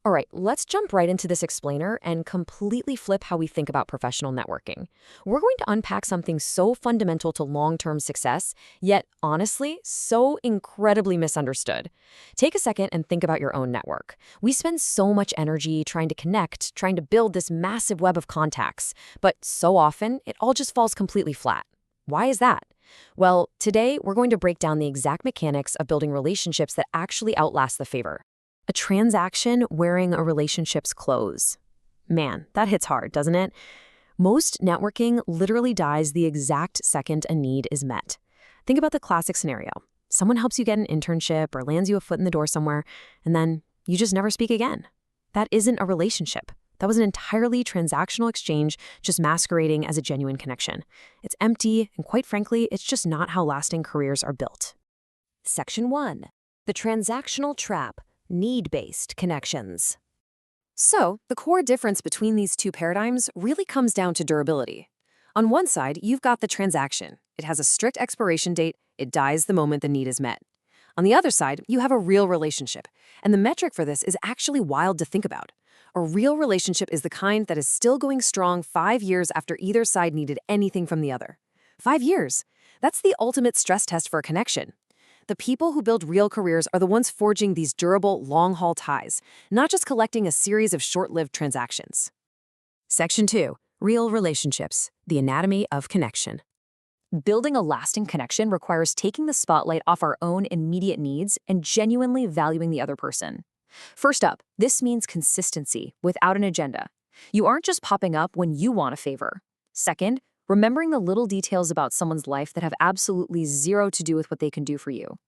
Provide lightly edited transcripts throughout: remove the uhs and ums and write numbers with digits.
All right, let's jump right into this explainer and completely flip how we think about professional networking. We're going to unpack something so fundamental to long-term success, yet honestly, so incredibly misunderstood. Take a second and think about your own network. We spend so much energy trying to connect, trying to build this massive web of contacts, but so often it all just falls completely flat. Why is that? Well, today we're going to break down the exact mechanics of building relationships that actually outlast the favor. A transaction wearing a relationship's clothes. Man, that hits hard, doesn't it? Most networking literally dies the exact second a need is met. Think about the classic scenario. Someone helps you get an internship or lands you a foot in the door somewhere, and then you just never speak again. That isn't a relationship. That was an entirely transactional exchange, just masquerading as a genuine connection. It's empty, and quite frankly, it's just not how lasting careers are built. Section 1. The transactional trap. Need-based connections. So, the core difference between these two paradigms really comes down to durability. On one side, you've got the transaction. It has a strict expiration date. It dies the moment the need is met. On the other side, you have a real relationship. And the metric for this is actually wild to think about. A real relationship is the kind that is still going strong 5 years after either side needed anything from the other. 5 years. That's the ultimate stress test for a connection. The people who build real careers are the ones forging these durable, long-haul ties, not just collecting a series of short-lived transactions. Section 2. Real relationships. The anatomy of connection. Building a lasting connection requires taking the spotlight off our own immediate needs and genuinely valuing the other person. First up, this means consistency without an agenda. You aren't just popping up when you want a favor. Second, remembering the little details about someone's life that have absolutely zero to do with what they can do for you.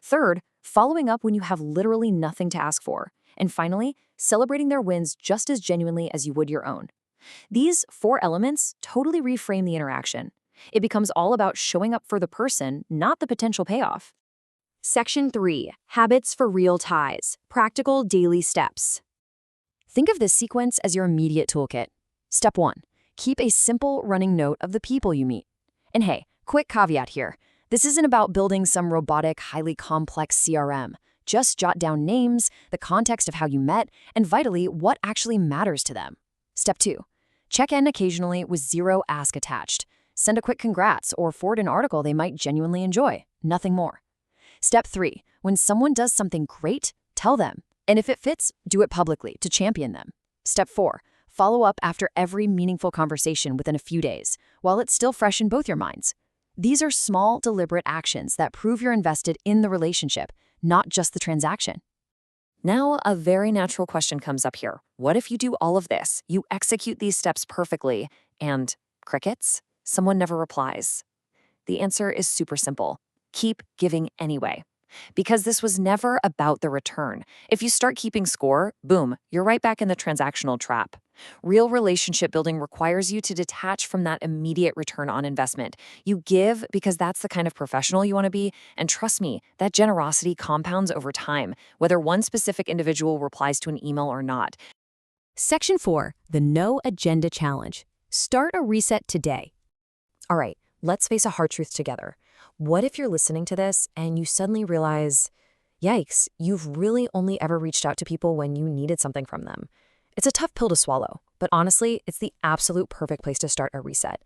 Third, following up when you have literally nothing to ask for. And finally, celebrating their wins just as genuinely as you would your own. These 4 elements totally reframe the interaction. It becomes all about showing up for the person, not the potential payoff. Section 3. Habits for real ties. Practical daily steps. Think of this sequence as your immediate toolkit. Step 1. Keep a simple running note of the people you meet. And hey, quick caveat here. This isn't about building some robotic, highly complex CRM. Just jot down names, the context of how you met, and vitally, what actually matters to them. Step 2. Check in occasionally with zero ask attached. Send a quick congrats or forward an article they might genuinely enjoy. Nothing more. Step 3. When someone does something great, tell them. And if it fits, do it publicly to champion them. Step 4. Follow up after every meaningful conversation within a few days, while it's still fresh in both your minds. These are small, deliberate actions that prove you're invested in the relationship, not just the transaction. Now, a very natural question comes up here. What if you do all of this, you execute these steps perfectly, and crickets? Someone never replies. The answer is super simple. Keep giving anyway. Because this was never about the return. If you start keeping score, boom, you're right back in the transactional trap. Real relationship building requires you to detach from that immediate return on investment. You give because that's the kind of professional you want to be, and trust me, that generosity compounds over time, whether one specific individual replies to an email or not. Section 4. The No Agenda Challenge. Start a reset today. All right, let's face a hard truth together. What if you're listening to this and you suddenly realize, yikes, you've really only ever reached out to people when you needed something from them? It's a tough pill to swallow, but honestly, it's the absolute perfect place to start a reset.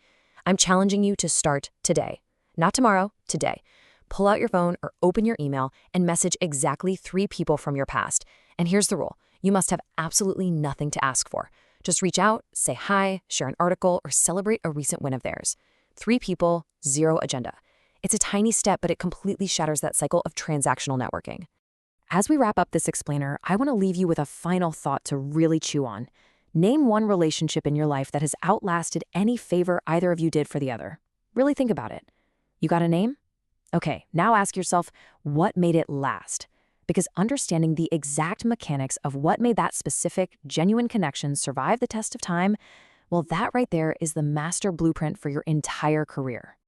I'm challenging you to start today. Not tomorrow, today. Pull out your phone or open your email and message exactly 3 people from your past. And here's the rule. You must have absolutely nothing to ask for. Just reach out, say hi, share an article, or celebrate a recent win of theirs. 3 people, 0 agenda. It's a tiny step, but it completely shatters that cycle of transactional networking. As we wrap up this explainer, I want to leave you with a final thought to really chew on. Name one relationship in your life that has outlasted any favor either of you did for the other. Really think about it. You got a name? Okay, now ask yourself, what made it last? Because understanding the exact mechanics of what made that specific, genuine connection survive the test of time, well, that right there is the master blueprint for your entire career.